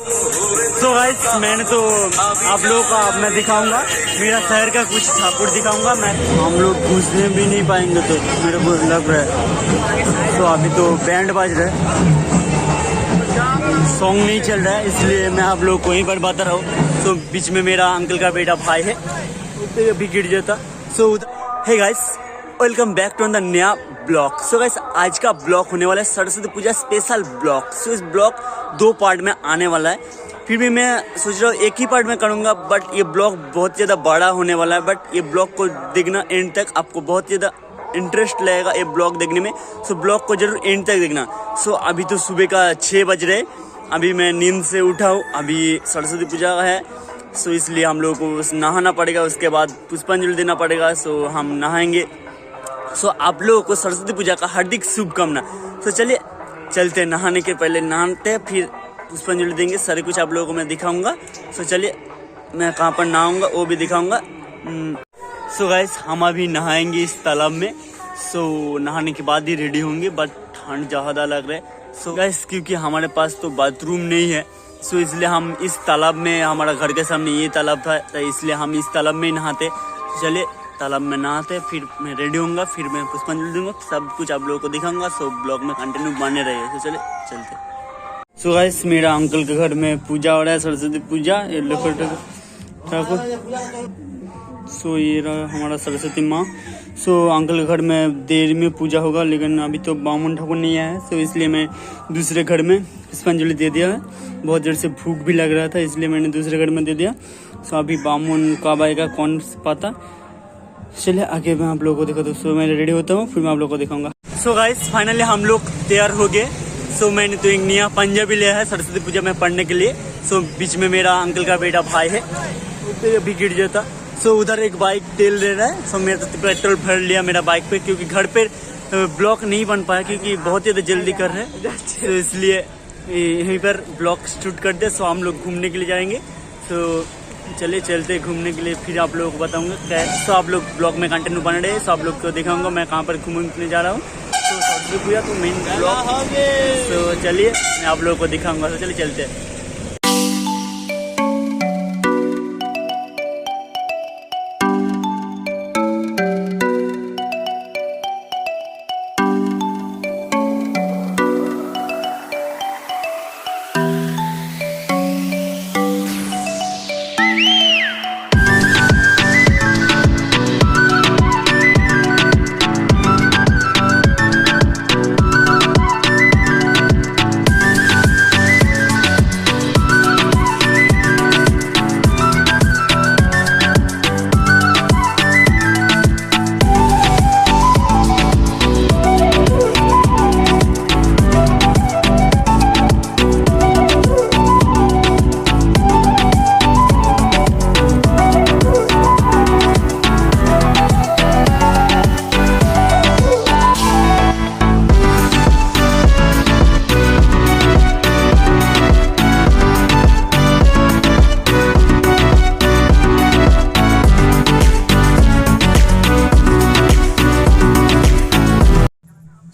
So guys मैंने तो आप लोगों को अब मैं दिखाऊंगा मेरा शहर का कुछ ठाकुर दिखाऊंगा। मैं हम लोग घुसने भी नहीं पाएंगे तो मेरे को लग रहा है। तो अभी तो बैंड बाज रहा है, सॉन्ग नहीं चल रहा है, इसलिए मैं आप लोग को वहीं पर बता रहा हूँ। तो बीच में मेरा अंकल का बेटा भाई है, अभी गिर जाता। So hey guys, welcome back to the नया ब्लॉग। सो गाइस आज का ब्लॉग होने वाला है Saraswati Puja special blog. So इस ब्लॉग 2 पार्ट में आने वाला है। फिर भी मैं सोच रहा हूँ एक ही पार्ट में करूँगा, बट ये ब्लॉग बहुत ज़्यादा बड़ा होने वाला है। बट ये ब्लॉग को देखना एंड तक, आपको बहुत ज़्यादा इंटरेस्ट लगेगा ये ब्लॉग देखने में। सो ब्लॉग को जरूर एंड तक देखना। सो अभी तो सुबह का 6 बज रहे, अभी मैं नींद से उठा हूँ। अभी सरस्वती पूजा है, सो इसलिए हम लोग को नहाना पड़ेगा, उसके बाद पुष्पांजलि देना पड़ेगा। सो हम नहाएंगे। सो आप लोगों को सरस्वती पूजा का हार्दिक शुभकामना। तो चलिए चलते हैं, नहाने के पहले नहाते हैं, फिर पुष्पांजलि देंगे। सारे कुछ आप लोगों को मैं दिखाऊंगा। सो चलिए मैं कहाँ पर नहाऊंगा वो भी दिखाऊंगा। सो गाइस हम अभी नहाएंगे इस तालाब में। सो नहाने के बाद ही रेडी होंगे, बट ठंड ज़्यादा लग रहा है। सो गाइस क्योंकि हमारे पास तो बाथरूम नहीं है, सो इसलिए हम इस तालाब में, हमारा घर के सामने ये तालाब था, तो इसलिए हम इस तालाब में ही नहाते। चलिए तालाब में नहाते, फिर मैं रेडी होऊंगा, फिर मैं पुष्पांजलि दूंगा, सब कुछ आप लोगों को दिखाऊंगा। सो ब्लॉग में कंटिन्यू बने रहिए। तो चलिए चलते। सो गाइस मेरा अंकल के घर में पूजा हो रहा है, सरस्वती पूजा। ये ठाकुर, सो ये रहा हमारा सरस्वती माँ। सो अंकल के घर में देर में पूजा होगा, लेकिन अभी तो बामन ठाकुर नहीं आया है, सो इसलिए मैं दूसरे घर में पुष्पांजलि दे दिया है। बहुत देर से भूख भी लग रहा था, इसलिए मैंने दूसरे घर में दे दिया। सो अभी बामन कब आएगा कौन पता। चलिए आगे मैं आप लोगों को दिखाता हूँ। सो मैं रेडी होता हूँ, फिर मैं आप लोगों को दिखाऊंगा। सो गाइस फाइनली हम लोग तैयार हो गए। सो मैंने तो एक नया पंजाबी लिया है सरस्वती पूजा में पढ़ने के लिए। सो बीच में मेरा अंकल का बेटा भाई है, अभी गिर जाता। सो उधर एक बाइक तेल ले रहा है। सो मेरा तो पेट्रोल भर लिया मेरा बाइक पे, क्योंकि घर पे ब्लॉग नहीं बन पाया, क्योंकि बहुत ज़्यादा जल्दी कर रहे हैं। तो इसलिए यहीं पर ब्लॉग शूट कर दे। सो हम लोग घूमने के लिए जाएंगे। तो चलिए चलते घूमने के लिए, फिर आप लोगों को बताऊंगा। तो आप लोग ब्लॉग में कंटिन्यू बन रहे हैं। सो आप लोग को दिखाऊंगा मैं कहाँ पर घूमने जा रहा हूँ। तो सरस्वती पूजा तो मेन ब्लॉग। तो चलिए मैं आप लोगों को दिखाऊंगा। तो चलिए चलते हैं।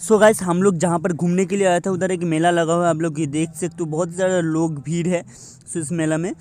सो गाइस हम लोग जहाँ पर घूमने के लिए आया था, उधर एक मेला लगा हुआ है। आप लोग ये देख सकते हो, बहुत ज़्यादा लोग भीड़ है सो इस मेला में।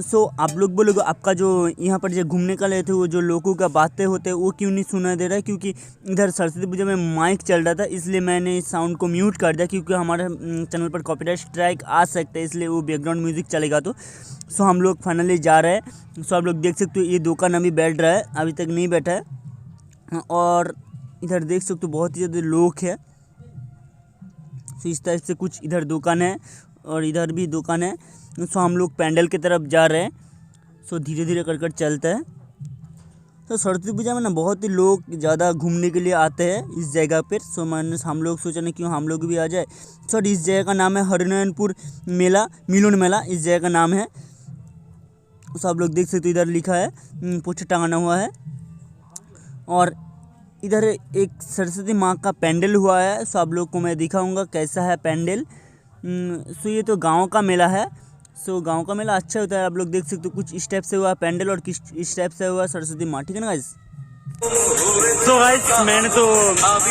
सो आप लोग बोलोगे आपका जो यहाँ पर जो घूमने का लिए थे, वो जो लोगों का बातें होते हैं वो क्यों नहीं सुना दे रहा है? क्योंकि इधर सरस्वती पूजा में माइक चल रहा था, इसलिए मैंने इस साउंड को म्यूट कर दिया, क्योंकि हमारे चैनल पर कॉपीराइट स्ट्राइक आ सकता है, इसलिए वो बैकग्राउंड म्यूजिक चलेगा। तो सो हम लोग फाइनली जा रहे हैं। सो आप लोग देख सकते हो ये दुकान अभी बैठ रहा है, अभी तक नहीं बैठा है। और इधर देख सकते हो बहुत ही ज़्यादा लोग है। तो इस तरह से कुछ इधर दुकान है और इधर भी दुकान है। सो हम लोग पैंडल की तरफ जा रहे हैं। सो धीरे धीरे कर चलता है। तो सरस्वती पूजा में ना बहुत ही लोग ज़्यादा घूमने के लिए आते हैं इस जगह पर। सो मैंने हम लोग सोचा ना क्यों हम लोग भी आ जाए। सर इस जगह का नाम है हरिनारायणपुर मेला, मिलन मेला इस जगह का नाम है। सो आप लोग देख सकते हो इधर लिखा है, पोस्टर टांगाना हुआ है। और इधर एक सरस्वती माँ का पैंडल हुआ है। सो आप लोग को मैं दिखाऊंगा कैसा है पैंडल। सो ये तो गांव का मेला है। सो गांव का मेला अच्छा होता है। आप लोग देख सकते हो कुछ स्टेप से हुआ पैंडल और किस स्टेप से हुआ सरस्वती माँ, ठीक है ना गाइस। सो गाइस मैंने तो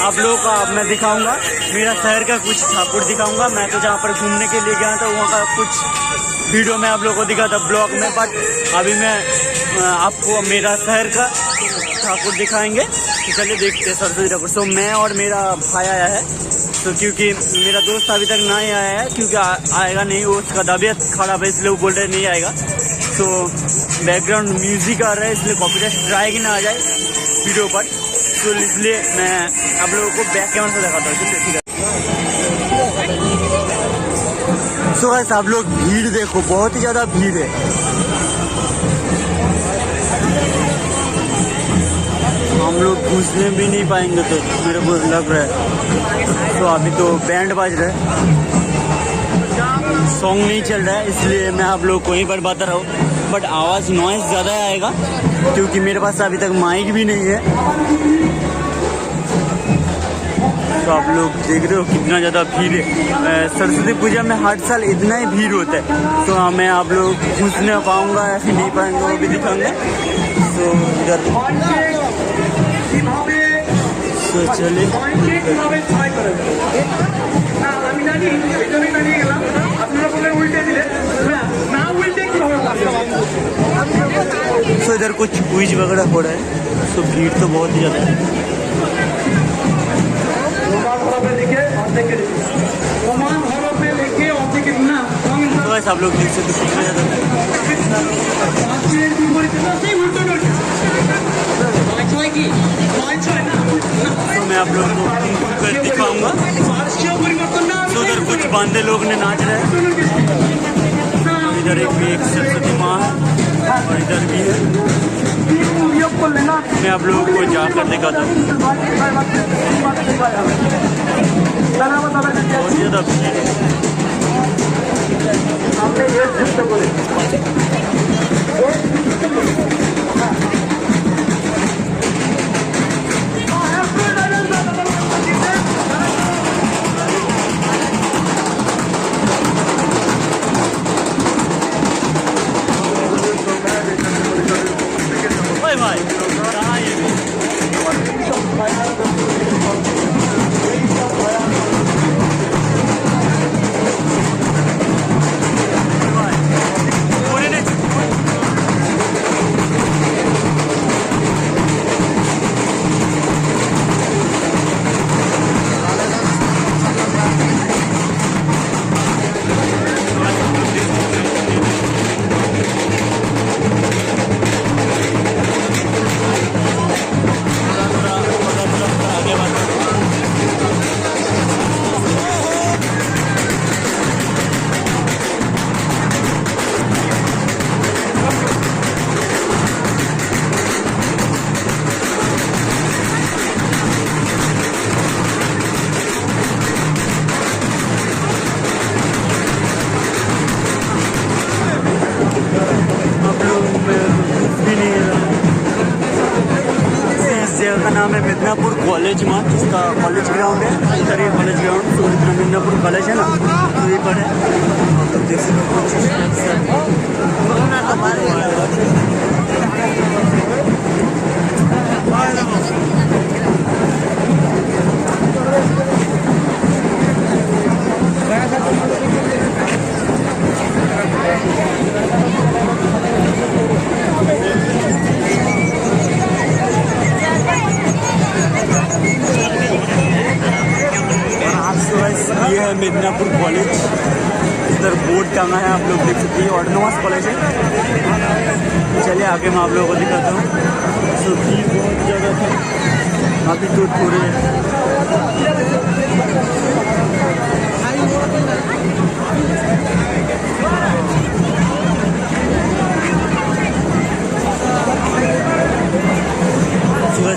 आप लोगों को अब मैं दिखाऊंगा मेरा शहर का कुछ ठाकुर दिखाऊंगा। मैं तो जहाँ पर घूमने के लिए गया था वहाँ का कुछ वीडियो में आप लोगों को दिखा था ब्लॉग में, बट अभी मैं आपको मेरा शहर का ठाकुर दिखाएंगे। तो चलिए देखते हैं सरस्वती ठाकुर। तो मैं और मेरा भाई आया है, तो क्योंकि मेरा दोस्त अभी तक नहीं आया है, क्योंकि आएगा नहीं, वो उसका तबीयत खराब है, इसलिए वो बोल रहे नहीं आएगा। तो बैकग्राउंड म्यूजिक आ रहा है, इसलिए कॉपीराइट स्ट्राइक ना आ जाए वीडियो पर, तो इसलिए मैं आप लोगों को बैक कैमरा से दिखाता हूँ। चलिए ठीक है। सो गाइस आप लोग भीड़ देखो, बहुत ही ज़्यादा भीड़ है। हम लोग घुसने भी नहीं पाएंगे तो मेरे को लग रहा है। तो अभी तो बैंड बज रहा है, सॉन्ग नहीं चल रहा है, इसलिए मैं आप लोग को यहीं पर बता रहा हूँ। बट आवाज़ नॉइज़ ज़्यादा आएगा, क्योंकि मेरे पास अभी तक माइक भी नहीं है। तो आप लोग देख रहे हो कितना ज़्यादा भीड़ है। सरस्वती पूजा में हर साल इतना ही भीड़ होता है। तो हाँ, मैं आप लोग घुस नहीं पाऊँगा या फिर नहीं पाएंगे वो भी दिखाऊंगा। तो इधर तो चलिए तो इधर कुछ क्विज वगैरह हो रहा है। तो भीड़ तो बहुत ही ज़्यादा है। तो वैसे आप लोग देख सकते कितना ज़्यादा तो मैं आप लोगों को दिखाऊंगा। तो उधर कुछ बांधे लोग ने नाच रहे हैं, इधर एक सरस्वती माँ और इधर भी है। मैं आप लोगों को जाकर दिखाता हूँ। बहुत ज़्यादा भीड़ है। भाई कहाँ ये जगह का नाम है मिदनापुर कॉलेज मार्ट, जिसका कॉलेज ग्राउंड है। इधर ये कॉलेज ग्राउंड, तो इतना मिदनापुर कॉलेज है ना, तो ये पर है। आप लोग देख सकते ये है मिदनापुर कॉलेज। इधर बोर्ड टांगा है, आप लोग देख सकते हैं, ऑटोनॉमस कॉलेज है। चलिए आगे मैं आप लोगों को दिखाता हूँ। सो भीड़ बहुत ज़्यादा था, अभी तो थोड़े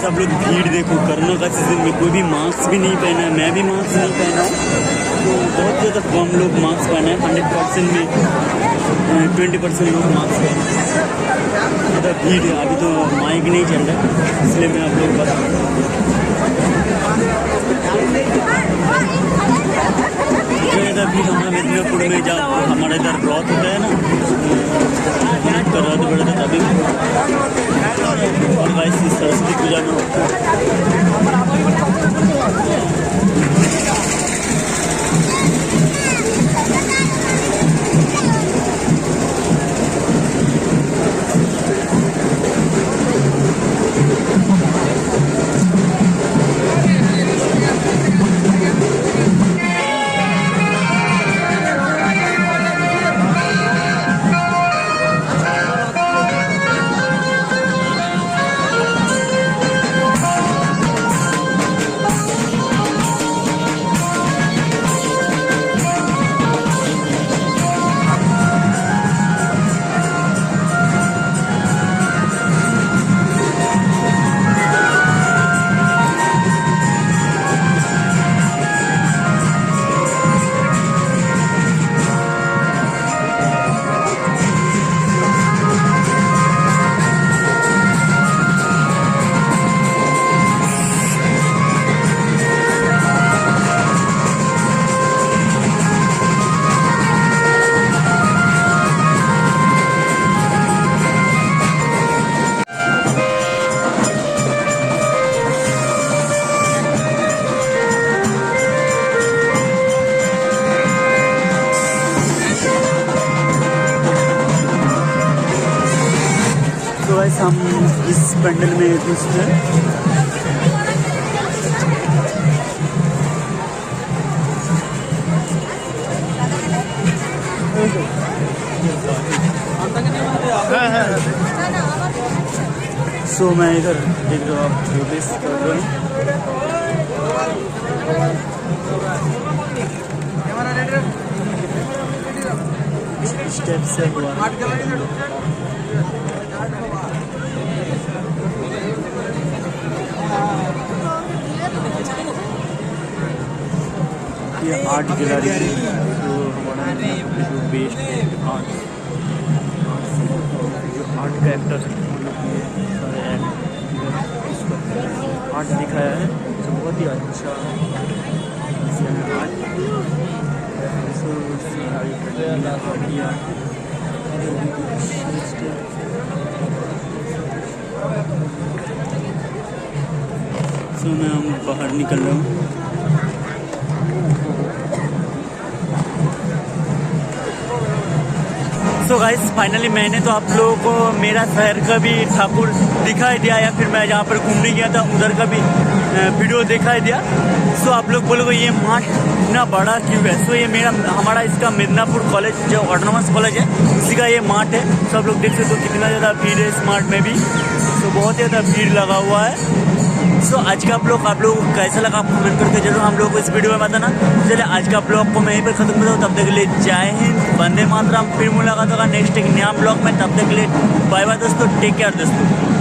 आप लोग भीड़ देखो। कोरोना का सीजन में कोई भी मास्क भी नहीं पहना है, मैं भी मास्क नहीं पहना हूँ। तो बहुत ज़्यादा कम लोग मास्क पहना है। 100% में 20% लोग मास्क पहने। ज़्यादा भीड़ है, अभी तो माइक नहीं चल रहा है, इसलिए मैं आप लोग बता ज़्यादा भीड़ हमारा मिदनापुर में जब हमारे इधर रथ होता है ना, तो रथ बढ़ता था तभी। और वैसे सरस्वती पूजा में हम इस पंडल में घुसते सो मैं इधर देख रहा हूँ, आप नोटिस कर रहे हो। स्टेप से हुआ ये आर्ट गैलरी है, जो हमारा जो बेस्ट आर्ट का एक्टर आर्ट दिखाया है, जो बहुत ही अच्छा सो मैं हम बाहर निकल रहा हूँ। सो गाइस फाइनली मैंने तो आप लोगों को मेरा शहर का भी ठाकुर दिखाई दिया, या फिर मैं जहाँ पर घूमने गया था उधर का भी वीडियो दिखाई दिया। सो आप लोग बोलोगे ये मार्ट इतना बड़ा क्यों है। सो ये हमारा इसका मिदनापुर कॉलेज जो ऑटोनॉमस कॉलेज है उसी का ये मार्ट है। सब लोग देख सकते हो कितना ज़्यादा भीड़ है इस मार्ट में भी। सो बहुत ज़्यादा भीड़ लगा हुआ है। सो आज का ब्लॉग आप लोगों को कैसा लगा आप कमेंट करके जरूर हम लोग को इस वीडियो में बताना। चलिए आज का ब्लॉग को मैं यहीं पर खत्म करता हूँ। तब तक के लिए जय हिंद, वंदे मातरम। फिर मुलाकात होगा नेक्स्ट एक नया ब्लॉग में। तब तक के लिए बाय बाय दोस्तों, टेक केयर दोस्तों।